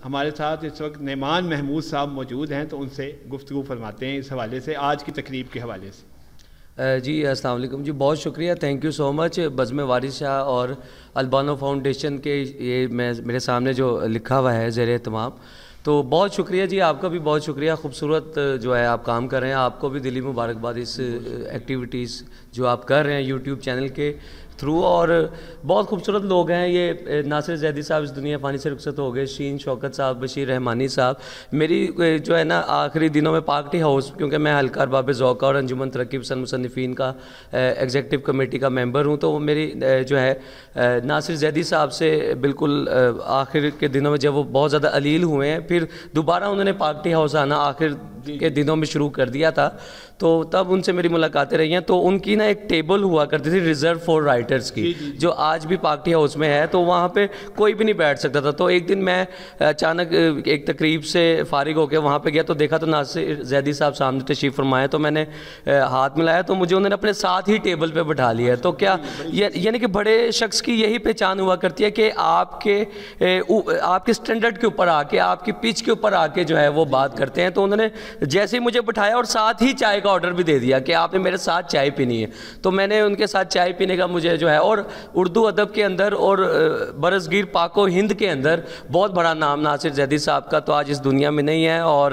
ہمارے ساتھ اس وقت نعمان محمود صاحب موجود ہیں، تو ان سے گفتگو فرماتے ہیں اس حوالے سے، آج کی تقریب کے حوالے سے۔ جی السلام علیکم جی، بہت شکریہ، تھینک یو سو مچ۔ بزم وارث شاہ اور البانو فاؤنڈیشن کے یہ میرے سامنے جو لکھا ہوا ہے زیر اہتمام، تو بہت شکریہ جی، آپ کا بھی بہت شکریہ، خوبصورت جو ہے آپ کام کر رہے ہیں، آپ کو بھی دلی مبارکباد اس ایکٹیویٹیز جو آپ کر رہے ہیں یوٹیوب چینل کے تھرو، اور بہت خوبصورت لوگ ہیں یہ۔ ناصر زیدی صاحب اس دنیا فانی سے رخصت ہو گئے، شین شوکت صاحب، بشیر رحمانی صاحب، میری جو ہے نا آخری دنوں میں پارٹی ہاؤس، کیونکہ میں ہلکا ارباب ذوق اور انجمن ترقی پسند مصنفین کا ایگزیکٹو کمیٹی کا ممبر ہوں، تو میری جو ہے ناصر زیدی صاحب سے بالکل آخر کے دنوں میں جب وہ بہت زیادہ علیل ہوئے ہیں، پھر دوبارہ انہوں نے پارٹی ہاؤس آنا آخر کے دنوں میں شروع کر دیا تھا، تو تب ان سے میری ملاقاتیں رہی ہیں۔ تو ان کی نا ایک ٹیبل ہوا کرتی تھی ریزرو فار رائٹرز کی، جو آج بھی پارٹی ہاؤس میں ہے، تو وہاں پہ کوئی بھی نہیں بیٹھ سکتا تھا۔ تو ایک دن میں اچانک ایک تقریب سے فارغ ہو کے وہاں پہ گیا، تو دیکھا تو ناصر زیدی صاحب سامنے تشریف فرمائے، تو میں نے ہاتھ ملایا، تو مجھے انہوں نے اپنے ساتھ ہی ٹیبل پہ بٹھا لیا ہے۔ تو کیا یعنی کہ بڑے شخص کی یہی پہچان ہوا کرتی ہے کہ آپ کے سٹینڈرڈ کے اوپر آ کے، آپ کی پچ کے اوپر آ کے جو ہے وہ بات کرتے ہیں۔ تو انہوں نے جیسے ہی مجھے بٹھایا اور ساتھ ہی چائے کا آرڈر بھی دے دیا کہ آپ نے میرے ساتھ چائے پینی ہے، تو میں نے ان کے ساتھ چائے پینے کا مجھے جو ہے، اور اردو ادب کے اندر اور برصغیر پاک و ہند کے اندر بہت بڑا نام ناصر زیدی صاحب کا تو آج اس دنیا میں نہیں ہے، اور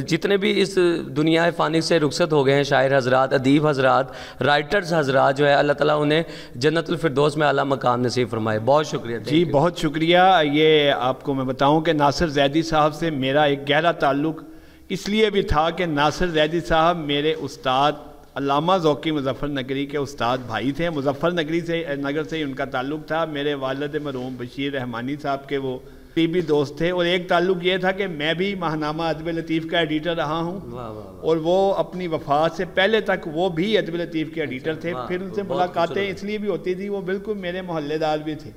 جتنے بھی اس دنیا فانی سے رخصت ہو گئے ہیں شاعر حضرات، ادیب حضرات، رائٹرز حضرات، جو ہے اللہ تعالیٰ انہیں جنت الفردوس میں اعلیٰ مقام نصیب فرمائے۔ بہت شکریہ جی، بہت شکریہ۔ یہ آپ کو میں بتاؤں کہ ناصر زیدی صاحب سے میرا ایک گہرا تعلق اس لیے بھی تھا کہ ناصر زیدی صاحب میرے استاد علامہ ذوقی مظفر نگری کے استاد بھائی تھے، مظفر نگر سے ہی ان کا تعلق تھا۔ میرے والد مرحوم بشیر رحمانی صاحب کے وہ قریبی دوست تھے، اور ایک تعلق یہ تھا کہ میں بھی ماہنامہ ادب لطیف کا ایڈیٹر رہا ہوں، اور وہ اپنی وفات سے پہلے تک وہ بھی ادب لطیف کے ایڈیٹر تھے۔ پھر ان سے ملاقاتیں اس لیے بھی ہوتی تھی، وہ بالکل میرے محلے دار بھی تھے،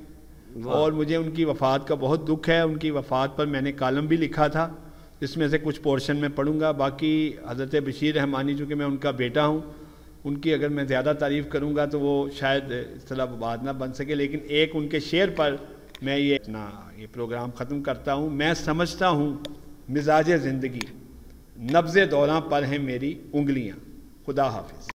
اور مجھے ان کی وفات کا بہت دکھ ہے۔ ان کی وفات پر میں نے کالم بھی لکھا تھا، اس میں سے کچھ پورشن میں پڑھوں گا۔ باقی حضرت بشیر رحمانی، چونکہ میں ان کا بیٹا ہوں، ان کی اگر میں زیادہ تعریف کروں گا تو وہ شاید اس طرح بات نہ بن سکے، لیکن ایک ان کے شعر پر میں یہ پروگرام ختم کرتا ہوں۔ میں سمجھتا ہوں مزاج زندگی، نبض دوراں پر ہیں میری انگلیاں۔ خدا حافظ۔